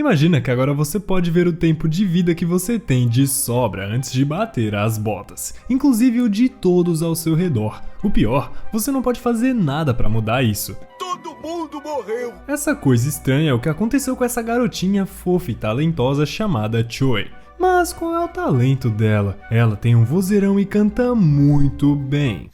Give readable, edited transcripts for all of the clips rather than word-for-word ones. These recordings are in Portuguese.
Imagina que agora você pode ver o tempo de vida que você tem de sobra antes de bater as botas, inclusive o de todos ao seu redor. O pior, você não pode fazer nada pra mudar isso. Todo mundo morreu! Essa coisa estranha é o que aconteceu com essa garotinha fofa e talentosa chamada Choi. Mas qual é o talento dela? Ela tem um vozeirão e canta muito bem.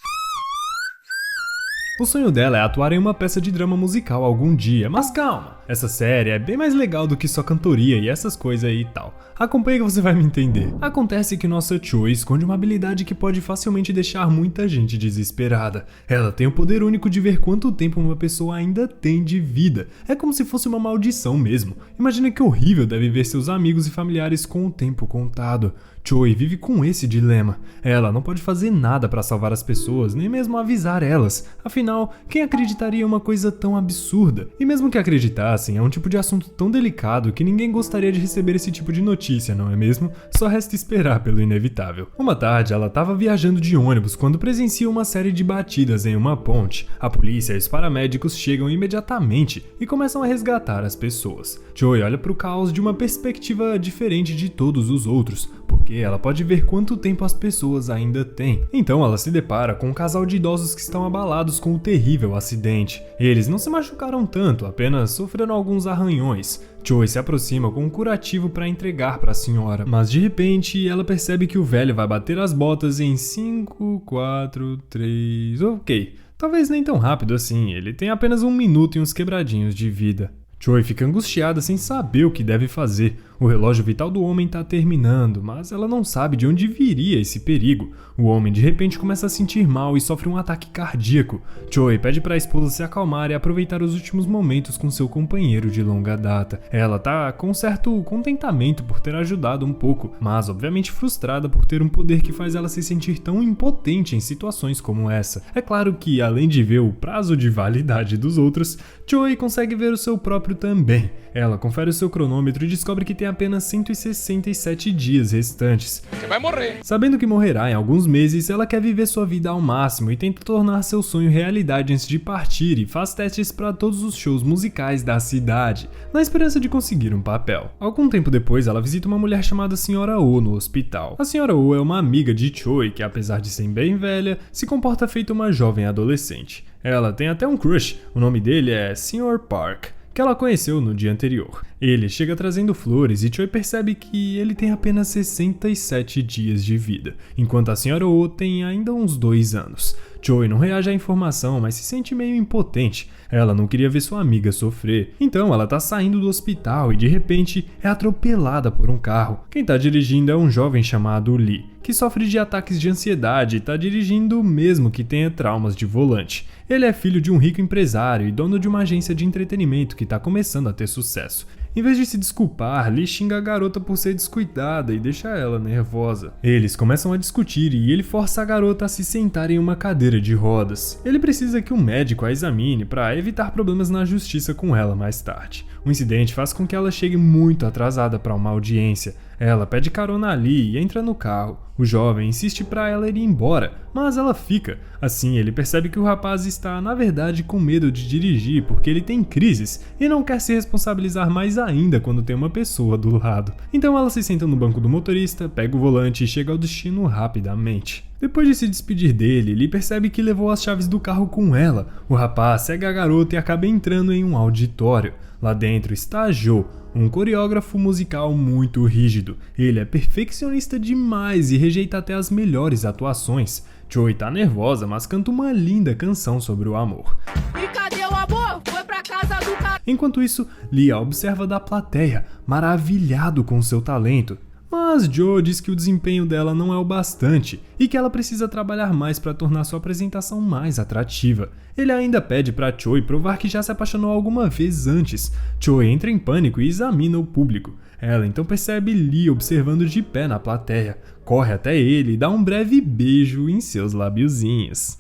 O sonho dela é atuar em uma peça de drama musical algum dia, mas calma, essa série é bem mais legal do que só cantoria e essas coisas aí e tal. Acompanhe que você vai me entender. Acontece que nossa Choi esconde uma habilidade que pode facilmente deixar muita gente desesperada. Ela tem o poder único de ver quanto tempo uma pessoa ainda tem de vida. É como se fosse uma maldição mesmo. Imagina que horrível deve ver seus amigos e familiares com o tempo contado. Choi vive com esse dilema. Ela não pode fazer nada para salvar as pessoas, nem mesmo avisar elas. Afinal, quem acreditaria em uma coisa tão absurda? E mesmo que acreditassem, é um tipo de assunto tão delicado que ninguém gostaria de receber esse tipo de notícia, não é mesmo? Só resta esperar pelo inevitável. Uma tarde, ela estava viajando de ônibus quando presencia uma série de batidas em uma ponte. A polícia e os paramédicos chegam imediatamente e começam a resgatar as pessoas. Choi olha para o caos de uma perspectiva diferente de todos os outros, porque ela pode ver quanto tempo as pessoas ainda têm. Então ela se depara com um casal de idosos que estão abalados com o terrível acidente. Eles não se machucaram tanto, apenas sofreram alguns arranhões. Choi se aproxima com um curativo para entregar para a senhora, mas de repente ela percebe que o velho vai bater as botas em 5, 4, 3... Ok, talvez nem tão rápido assim, ele tem apenas 1 minuto e uns quebradinhos de vida. Choi fica angustiada sem saber o que deve fazer. O relógio vital do homem está terminando, mas ela não sabe de onde viria esse perigo. O homem de repente começa a sentir mal e sofre um ataque cardíaco. Choi pede para a esposa se acalmar e aproveitar os últimos momentos com seu companheiro de longa data. Ela tá com certo contentamento por ter ajudado um pouco, mas obviamente frustrada por ter um poder que faz ela se sentir tão impotente em situações como essa. É claro que, além de ver o prazo de validade dos outros, Choi consegue ver o seu próprio também. Ela confere o seu cronômetro e descobre que tem apenas 167 dias restantes. Você vai morrer! Sabendo que morrerá em alguns meses, ela quer viver sua vida ao máximo e tenta tornar seu sonho realidade antes de partir e faz testes para todos os shows musicais da cidade, na esperança de conseguir um papel. Algum tempo depois, ela visita uma mulher chamada Sra. Oh no hospital. A Sra. Oh é uma amiga de Choi que, apesar de ser bem velha, se comporta feito uma jovem adolescente. Ela tem até um crush, o nome dele é Sr. Park, que ela conheceu no dia anterior. Ele chega trazendo flores e Choi percebe que ele tem apenas 67 dias de vida, enquanto a Sra. Oh tem ainda uns 2 anos. Choi não reage à informação, mas se sente meio impotente. Ela não queria ver sua amiga sofrer. Então ela tá saindo do hospital e de repente é atropelada por um carro. Quem tá dirigindo é um jovem chamado Lee, que sofre de ataques de ansiedade e tá dirigindo mesmo que tenha traumas de volante. Ele é filho de um rico empresário e dono de uma agência de entretenimento que tá começando a ter sucesso. Em vez de se desculpar, Lee xinga a garota por ser descuidada e deixa ela nervosa. Eles começam a discutir e ele força a garota a se sentar em uma cadeira de rodas. Ele precisa que um médico a examine para evitar problemas na justiça com ela mais tarde. O incidente faz com que ela chegue muito atrasada para uma audiência. Ela pede carona a Lee e entra no carro. O jovem insiste para ela ir embora, mas ela fica. Assim, ele percebe que o rapaz está, na verdade, com medo de dirigir porque ele tem crises e não quer se responsabilizar mais ainda quando tem uma pessoa do lado. Então ela se senta no banco do motorista, pega o volante e chega ao destino rapidamente. Depois de se despedir dele, Lee percebe que levou as chaves do carro com ela. O rapaz segue a garota e acaba entrando em um auditório. Lá dentro está Joe, um coreógrafo musical muito rígido. Ele é perfeccionista demais e rejeita até as melhores atuações. Choi tá nervosa, mas canta uma linda canção sobre o amor. E cadê o amor? Foi pra casa do cara. Enquanto isso, Lee a observa da plateia, maravilhado com seu talento. Mas Joe diz que o desempenho dela não é o bastante e que ela precisa trabalhar mais para tornar sua apresentação mais atrativa. Ele ainda pede para Choi provar que já se apaixonou alguma vez antes. Choi entra em pânico e examina o público. Ela então percebe Lee observando de pé na plateia. Corre até ele e dá um breve beijo em seus labiozinhos.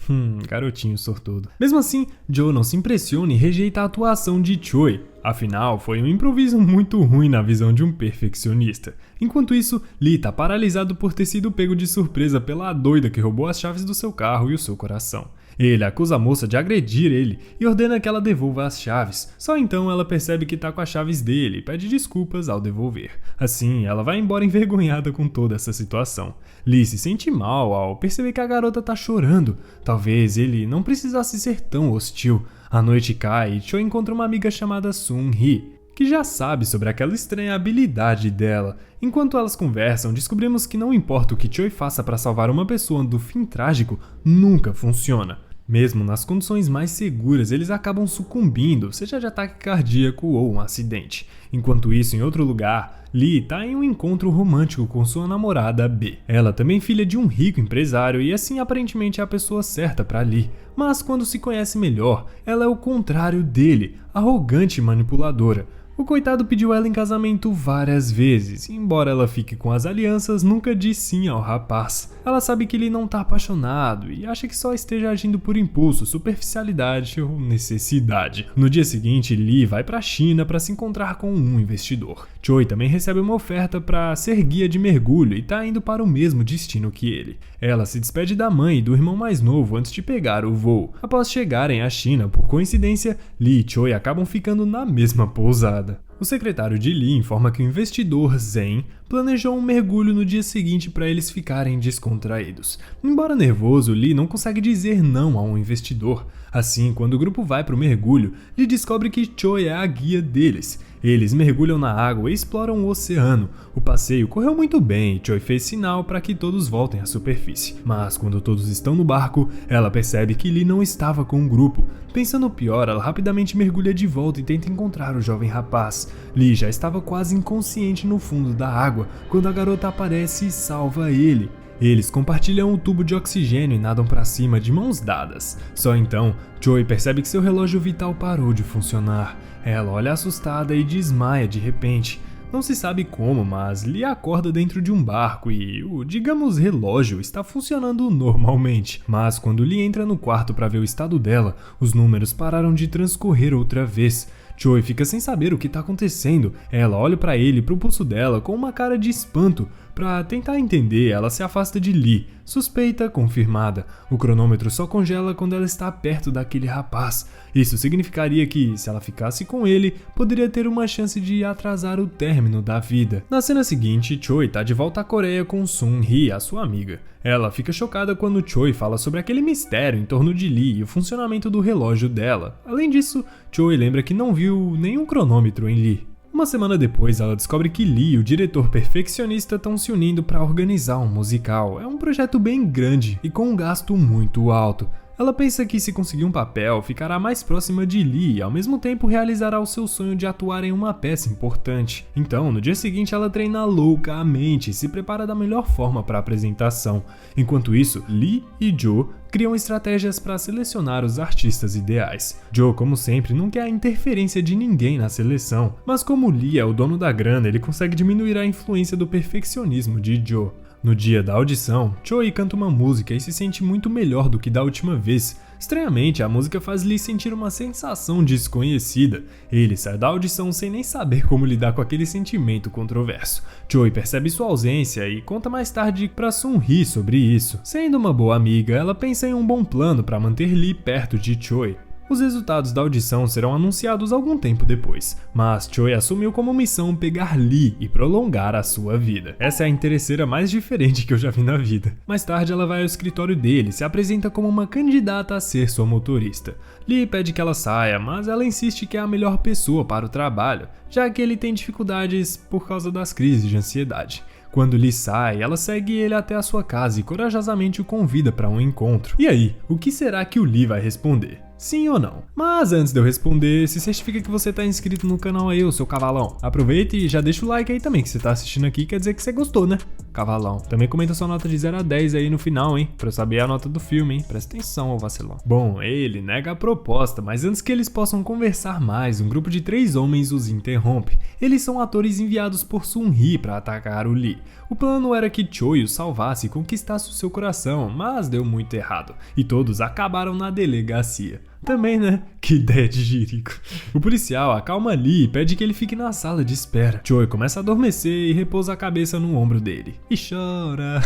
Garotinho sortudo. Mesmo assim, Joe não se impressiona e rejeita a atuação de Choi. Afinal, foi um improviso muito ruim na visão de um perfeccionista. Enquanto isso, Lee tá paralisado por ter sido pego de surpresa pela doida que roubou as chaves do seu carro e o seu coração. Ele acusa a moça de agredir ele e ordena que ela devolva as chaves. Só então ela percebe que tá com as chaves dele e pede desculpas ao devolver. Assim, ela vai embora envergonhada com toda essa situação. Lee se sente mal ao perceber que a garota tá chorando. Talvez ele não precisasse ser tão hostil. A noite cai e Choi encontra uma amiga chamada Sun-hee, que já sabe sobre aquela estranha habilidade dela. Enquanto elas conversam, descobrimos que não importa o que Choi faça para salvar uma pessoa do fim trágico, nunca funciona. Mesmo nas condições mais seguras, eles acabam sucumbindo, seja de ataque cardíaco ou um acidente. Enquanto isso, em outro lugar, Lee está em um encontro romântico com sua namorada B. Ela também é filha de um rico empresário e assim aparentemente é a pessoa certa para Lee. Mas quando se conhece melhor, ela é o contrário dele, arrogante e manipuladora. O coitado pediu ela em casamento várias vezes, e embora ela fique com as alianças, nunca diz sim ao rapaz. Ela sabe que ele não tá apaixonado e acha que só esteja agindo por impulso, superficialidade ou necessidade. No dia seguinte, Lee vai pra China para se encontrar com um investidor. Choi também recebe uma oferta para ser guia de mergulho e tá indo para o mesmo destino que ele. Ela se despede da mãe e do irmão mais novo antes de pegar o voo. Após chegarem à China, por coincidência, Lee e Choi acabam ficando na mesma pousada. O secretário de Lee informa que o investidor Zen planejou um mergulho no dia seguinte para eles ficarem descontraídos. Embora nervoso, Lee não consegue dizer não a um investidor. Assim, quando o grupo vai para o mergulho, Lee descobre que Choi é a guia deles. Eles mergulham na água e exploram o oceano. O passeio correu muito bem e Choi fez sinal para que todos voltem à superfície. Mas quando todos estão no barco, ela percebe que Lee não estava com o grupo. Pensando pior, ela rapidamente mergulha de volta e tenta encontrar o jovem rapaz. Lee já estava quase inconsciente no fundo da água quando a garota aparece e salva ele. Eles compartilham o tubo de oxigênio e nadam para cima de mãos dadas. Só então, Choi percebe que seu relógio vital parou de funcionar. Ela olha assustada e desmaia de repente. Não se sabe como, mas Lee acorda dentro de um barco e o, digamos, relógio está funcionando normalmente. Mas quando Lee entra no quarto para ver o estado dela, os números pararam de transcorrer outra vez. Choi fica sem saber o que está acontecendo. Ela olha para ele e para o pulso dela com uma cara de espanto. Para tentar entender, ela se afasta de Lee. Suspeita confirmada. O cronômetro só congela quando ela está perto daquele rapaz. Isso significaria que, se ela ficasse com ele, poderia ter uma chance de atrasar o término da vida. Na cena seguinte, Choi está de volta à Coreia com Sun-hee, a sua amiga. Ela fica chocada quando Choi fala sobre aquele mistério em torno de Lee e o funcionamento do relógio dela. Além disso, Choi lembra que não viu nenhum cronômetro em Lee. Uma semana depois, ela descobre que Lee e o diretor perfeccionista estão se unindo para organizar um musical. É um projeto bem grande e com um gasto muito alto. Ela pensa que se conseguir um papel, ficará mais próxima de Lee e ao mesmo tempo realizará o seu sonho de atuar em uma peça importante. Então, no dia seguinte, ela treina loucamente e se prepara da melhor forma para a apresentação. Enquanto isso, Lee e Joe criam estratégias para selecionar os artistas ideais. Joe, como sempre, não quer a interferência de ninguém na seleção, mas como Lee é o dono da grana, ele consegue diminuir a influência do perfeccionismo de Joe. No dia da audição, Choi canta uma música e se sente muito melhor do que da última vez. Estranhamente, a música faz Lee sentir uma sensação desconhecida. Ele sai da audição sem nem saber como lidar com aquele sentimento controverso. Choi percebe sua ausência e conta mais tarde pra Sun-hee sobre isso. Sendo uma boa amiga, ela pensa em um bom plano para manter Lee perto de Choi. Os resultados da audição serão anunciados algum tempo depois, mas Choi assumiu como missão pegar Lee e prolongar a sua vida. Essa é a interesseira mais diferente que eu já vi na vida. Mais tarde ela vai ao escritório dele e se apresenta como uma candidata a ser sua motorista. Lee pede que ela saia, mas ela insiste que é a melhor pessoa para o trabalho, já que ele tem dificuldades por causa das crises de ansiedade. Quando Lee sai, ela segue ele até a sua casa e corajosamente o convida para um encontro. E aí, o que será que o Lee vai responder? Sim ou não? Mas antes de eu responder, se certifica que você tá inscrito no canal aí, ô seu cavalão. Aproveita e já deixa o like aí também, que você tá assistindo aqui, quer dizer que você gostou, né? Cavalão. Também comenta sua nota de 0 a 10 aí no final, hein? Pra eu saber a nota do filme, hein? Presta atenção, ô vacilão. Bom, ele nega a proposta, mas antes que eles possam conversar mais, um grupo de 3 homens os interrompe. Eles são atores enviados por Sun-hee pra atacar o Lee. O plano era que Choi o salvasse e conquistasse o seu coração, mas deu muito errado. E todos acabaram na delegacia. Também, né? Que ideia de jirico. O policial acalma Lee e pede que ele fique na sala de espera. Choi começa a adormecer e repousa a cabeça no ombro dele. E chora.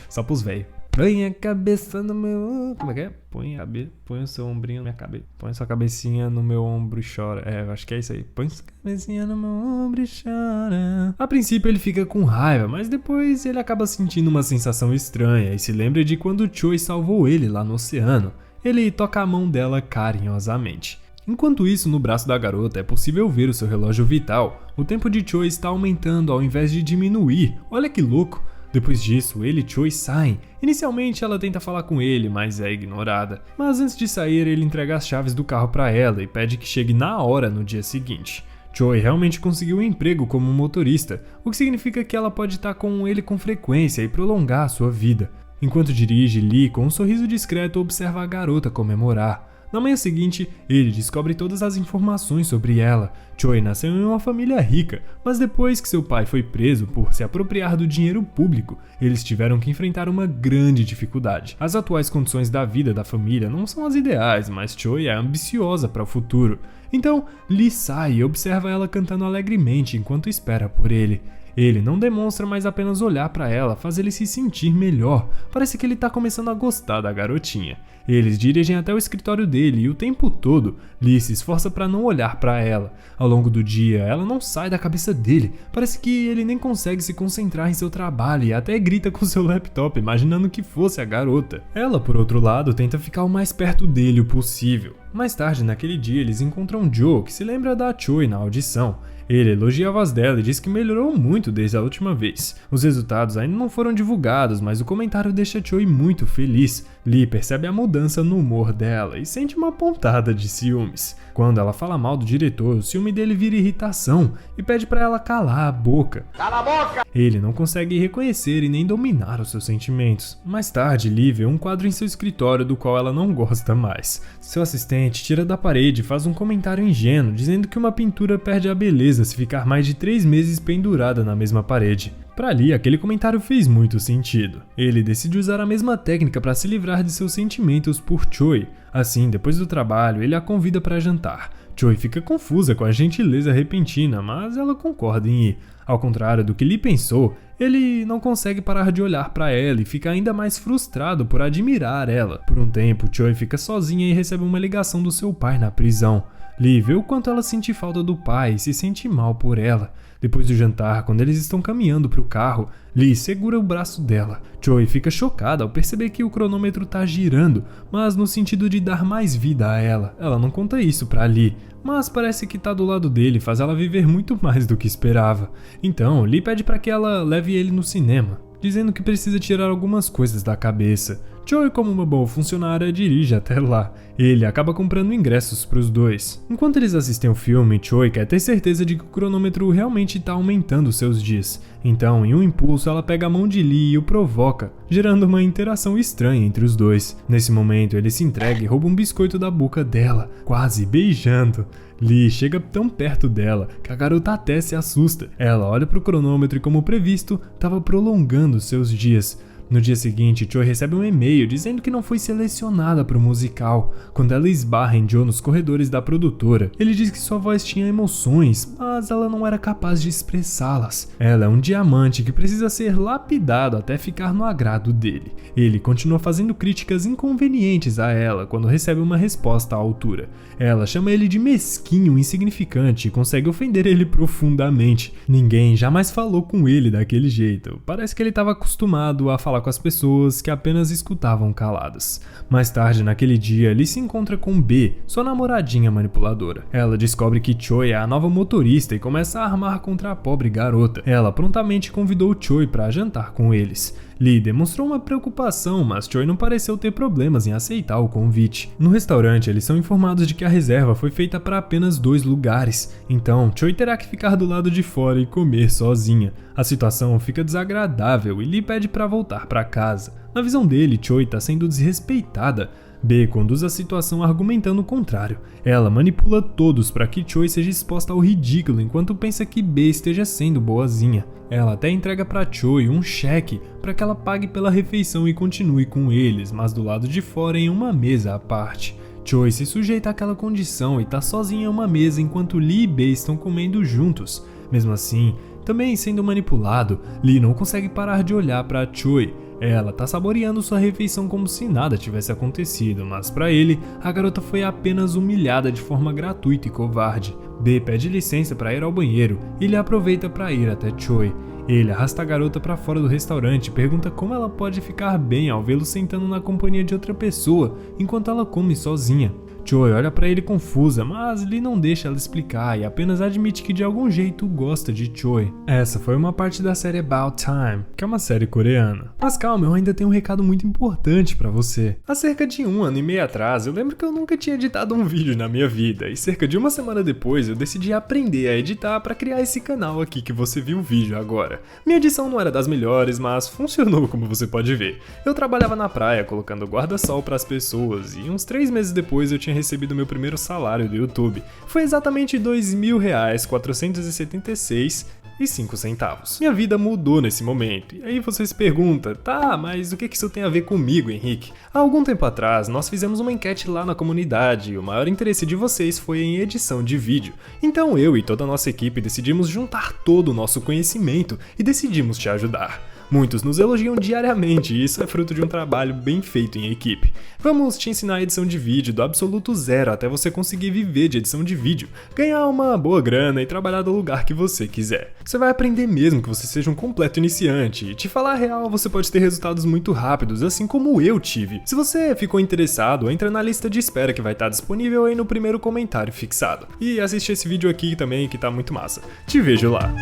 Só pros véi. Põe a cabeça no meu... Como é que é? Põe o seu ombrinho na minha cabeça. Põe sua cabecinha no meu ombro e chora. Eu acho que é isso aí. Põe sua cabecinha no meu ombro e chora. A princípio ele fica com raiva, mas depois ele acaba sentindo uma sensação estranha e se lembra de quando Choi salvou ele lá no oceano. Ele toca a mão dela carinhosamente. Enquanto isso, no braço da garota é possível ver o seu relógio vital. O tempo de Choi está aumentando ao invés de diminuir. Olha que louco! Depois disso, ele e Choi saem. Inicialmente ela tenta falar com ele, mas é ignorada. Mas antes de sair, ele entrega as chaves do carro para ela e pede que chegue na hora no dia seguinte. Choi realmente conseguiu um emprego como motorista, o que significa que ela pode estar com ele com frequência e prolongar a sua vida. Enquanto dirige, Lee, com um sorriso discreto, observa a garota comemorar. Na manhã seguinte, ele descobre todas as informações sobre ela. Choi nasceu em uma família rica, mas depois que seu pai foi preso por se apropriar do dinheiro público, eles tiveram que enfrentar uma grande dificuldade. As atuais condições da vida da família não são as ideais, mas Choi é ambiciosa para o futuro. Então, Lee sai e observa ela cantando alegremente enquanto espera por ele. Ele não demonstra, mas apenas olhar para ela faz ele se sentir melhor. Parece que ele tá começando a gostar da garotinha. Eles dirigem até o escritório dele e o tempo todo, Lee se esforça para não olhar para ela. Ao longo do dia, ela não sai da cabeça dele. Parece que ele nem consegue se concentrar em seu trabalho e até grita com seu laptop, imaginando que fosse a garota. Ela, por outro lado, tenta ficar o mais perto dele o possível. Mais tarde, naquele dia, eles encontram Joe, que se lembra da Choi na audição. Ele elogia a voz dela e diz que melhorou muito desde a última vez. Os resultados ainda não foram divulgados, mas o comentário deixa Choi muito feliz. Lee percebe a mudança no humor dela e sente uma pontada de ciúmes. Quando ela fala mal do diretor, o ciúme dele vira irritação e pede para ela calar a boca. Cala a boca! Ele não consegue reconhecer e nem dominar os seus sentimentos. Mais tarde, Lee vê um quadro em seu escritório do qual ela não gosta mais. Seu assistente tira da parede e faz um comentário ingênuo, dizendo que uma pintura perde a beleza se ficar mais de 3 meses pendurada na mesma parede. Para Lee, aquele comentário fez muito sentido. Ele decide usar a mesma técnica para se livrar de seus sentimentos por Choi. Assim, depois do trabalho, ele a convida para jantar. Choi fica confusa com a gentileza repentina, mas ela concorda em ir. Ao contrário do que Lee pensou, ele não consegue parar de olhar para ela e fica ainda mais frustrado por admirar ela. Por um tempo, Choi fica sozinha e recebe uma ligação do seu pai na prisão. Lee vê o quanto ela sente falta do pai e se sente mal por ela. Depois do jantar, quando eles estão caminhando para o carro, Lee segura o braço dela. Choi fica chocada ao perceber que o cronômetro está girando, mas no sentido de dar mais vida a ela. Ela não conta isso para Lee, mas parece que tá do lado dele faz ela viver muito mais do que esperava. Então, Lee pede para que ela leve ele no cinema, dizendo que precisa tirar algumas coisas da cabeça. Choi, como uma boa funcionária, dirige até lá. Ele acaba comprando ingressos para os dois. Enquanto eles assistem o filme, Choi quer ter certeza de que o cronômetro realmente está aumentando seus dias. Então, em um impulso, ela pega a mão de Lee e o provoca, gerando uma interação estranha entre os dois. Nesse momento, ele se entrega e rouba um biscoito da boca dela, quase beijando. Lee chega tão perto dela que a garota até se assusta. Ela olha para o cronômetro e, como previsto, estava prolongando seus dias. No dia seguinte, Choi recebe um e-mail dizendo que não foi selecionada para o musical. Quando ela esbarra em Joe nos corredores da produtora, ele diz que sua voz tinha emoções, mas ela não era capaz de expressá-las. Ela é um diamante que precisa ser lapidado até ficar no agrado dele. Ele continua fazendo críticas inconvenientes a ela quando recebe uma resposta à altura. Ela chama ele de mesquinho, insignificante e consegue ofender ele profundamente. Ninguém jamais falou com ele daquele jeito. Parece que ele estava acostumado a falar com as pessoas que apenas escutavam caladas. Mais tarde, naquele dia, Lee se encontra com B, sua namoradinha manipuladora. Ela descobre que Choi é a nova motorista e começa a armar contra a pobre garota. Ela prontamente convidou Choi para jantar com eles. Lee demonstrou uma preocupação, mas Choi não pareceu ter problemas em aceitar o convite. No restaurante, eles são informados de que a reserva foi feita para apenas 2 lugares, então Choi terá que ficar do lado de fora e comer sozinha. A situação fica desagradável e Lee pede para voltar para casa. Na visão dele, Choi está sendo desrespeitada. B conduz a situação argumentando o contrário. Ela manipula todos para que Choi seja exposta ao ridículo enquanto pensa que B esteja sendo boazinha. Ela até entrega para Choi um cheque para que ela pague pela refeição e continue com eles, mas do lado de fora em uma mesa à parte. Choi se sujeita àquela condição e está sozinha em uma mesa enquanto Lee e B estão comendo juntos. Mesmo assim, Também sendo manipulado, Lee não consegue parar de olhar para Choi. Ela tá saboreando sua refeição como se nada tivesse acontecido, mas para ele, a garota foi apenas humilhada de forma gratuita e covarde. B pede licença para ir ao banheiro e ele aproveita para ir até Choi. Ele arrasta a garota para fora do restaurante e pergunta como ela pode ficar bem ao vê-lo sentando na companhia de outra pessoa enquanto ela come sozinha. Choi olha para ele confusa, mas Lee não deixa ela explicar e apenas admite que de algum jeito gosta de Choi. Essa foi uma parte da série About Time, que é uma série coreana. Mas calma, eu ainda tenho um recado muito importante para você. Há cerca de 1 ano e meio atrás, eu lembro que eu nunca tinha editado um vídeo na minha vida, e cerca de uma semana depois eu decidi aprender a editar para criar esse canal aqui que você viu o vídeo agora. Minha edição não era das melhores, mas funcionou como você pode ver. Eu trabalhava na praia colocando guarda-sol para as pessoas, e uns 3 meses depois eu tinha recebido meu primeiro salário do YouTube. Foi exatamente R$2.476,05. Minha vida mudou nesse momento. E aí você se pergunta, tá, mas o que isso tem a ver comigo, Henrique? Há algum tempo atrás, nós fizemos uma enquete lá na comunidade e o maior interesse de vocês foi em edição de vídeo. Então eu e toda a nossa equipe decidimos juntar todo o nosso conhecimento e decidimos te ajudar. Muitos nos elogiam diariamente e isso é fruto de um trabalho bem feito em equipe. Vamos te ensinar a edição de vídeo do absoluto zero até você conseguir viver de edição de vídeo, ganhar uma boa grana e trabalhar do lugar que você quiser. Você vai aprender mesmo que você seja um completo iniciante e te falar a real, você pode ter resultados muito rápidos, assim como eu tive. Se você ficou interessado, entra na lista de espera que vai estar disponível aí no primeiro comentário fixado. E assiste esse vídeo aqui também que tá muito massa. Te vejo lá.